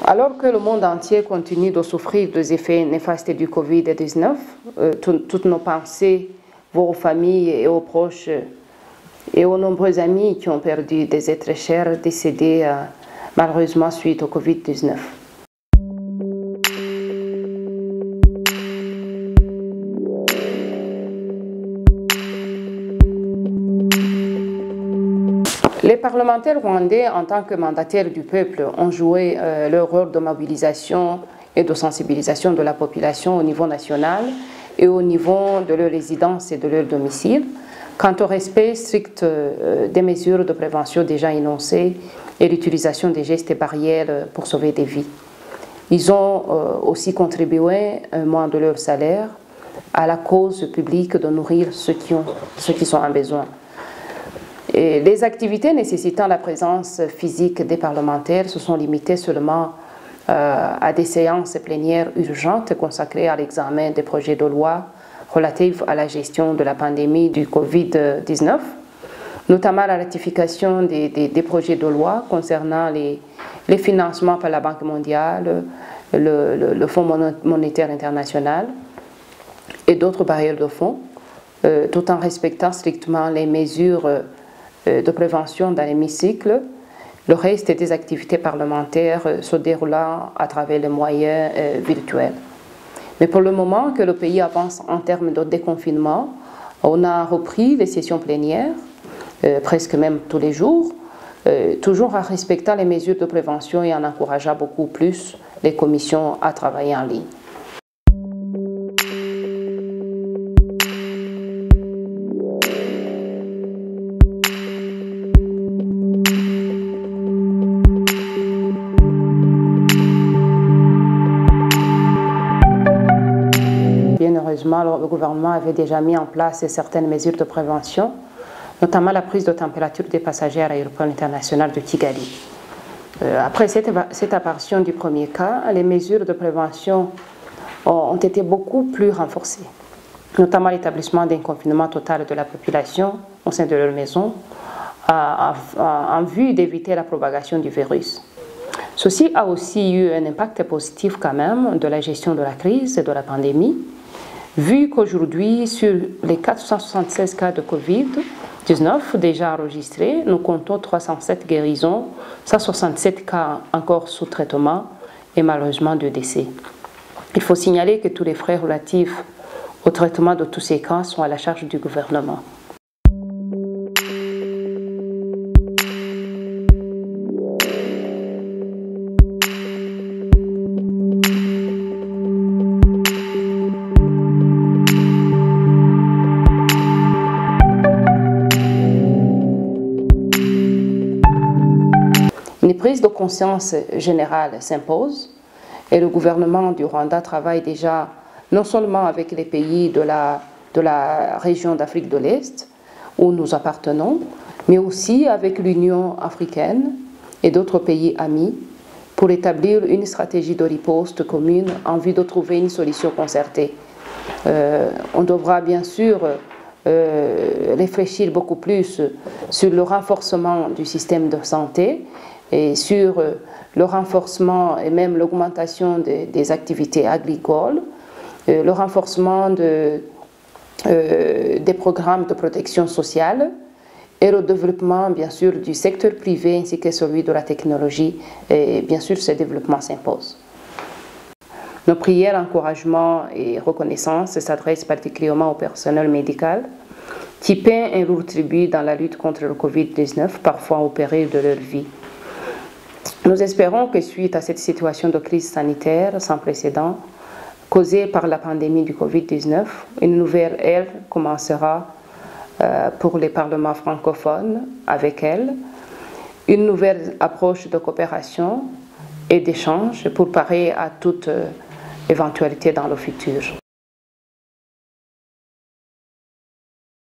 Alors que le monde entier continue de souffrir des effets néfastes du Covid-19, toutes nos pensées vont aux familles et aux proches et aux nombreux amis qui ont perdu des êtres chers décédés malheureusement suite au Covid-19. Les parlementaires rwandais, en tant que mandataires du peuple, ont joué leur rôle de mobilisation et de sensibilisation de la population au niveau national et au niveau de leur résidence et de leur domicile, quant au respect strict des mesures de prévention déjà énoncées et l'utilisation des gestes et barrières pour sauver des vies. Ils ont aussi contribué, un mois de leur salaire, à la cause publique de nourrir ceux qui sont en besoin. Et les activités nécessitant la présence physique des parlementaires se sont limitées seulement à des séances plénières urgentes consacrées à l'examen des projets de loi relatifs à la gestion de la pandémie du Covid-19, notamment la ratification des projets de loi concernant les financements par la Banque mondiale, le Fonds monétaire international et d'autres barrières de fonds, tout en respectant strictement les mesures de prévention dans l'hémicycle. Le reste des activités parlementaires se déroulant à travers les moyens virtuels. Mais pour le moment que le pays avance en termes de déconfinement, on a repris les sessions plénières, presque même tous les jours, toujours en respectant les mesures de prévention et en encourageant beaucoup plus les commissions à travailler en ligne. Bien heureusement, le gouvernement avait déjà mis en place certaines mesures de prévention, notamment la prise de température des passagers à l'aéroport international de Kigali. Après cette apparition du premier cas, les mesures de prévention ont été beaucoup plus renforcées, notamment l'établissement d'un confinement total de la population au sein de leur maison, en vue d'éviter la propagation du virus. Ceci a aussi eu un impact positif quand même de la gestion de la crise et de la pandémie, vu qu'aujourd'hui, sur les 476 cas de Covid-19 déjà enregistrés, nous comptons 307 guérisons, 167 cas encore sous traitement et malheureusement 2 décès. Il faut signaler que tous les frais relatifs au traitement de tous ces cas sont à la charge du gouvernement. Une prise de conscience générale s'impose et le gouvernement du Rwanda travaille déjà non seulement avec les pays de la région d'Afrique de l'Est où nous appartenons, mais aussi avec l'Union africaine et d'autres pays amis pour établir une stratégie de riposte commune en vue de trouver une solution concertée. On devra bien sûr réfléchir beaucoup plus sur le renforcement du système de santé et sur le renforcement et même l'augmentation des activités agricoles, le renforcement des programmes de protection sociale et le développement bien sûr du secteur privé ainsi que celui de la technologie. Et bien sûr, ce développement s'impose. Nos prières, encouragement et reconnaissance s'adressent particulièrement au personnel médical qui paie un lourd tribut dans la lutte contre le Covid-19, parfois au péril de leur vie. Nous espérons que suite à cette situation de crise sanitaire sans précédent, causée par la pandémie du Covid-19, une nouvelle ère commencera pour les parlements francophones avec elle, une nouvelle approche de coopération et d'échange pour parer à toute éventualité dans le futur.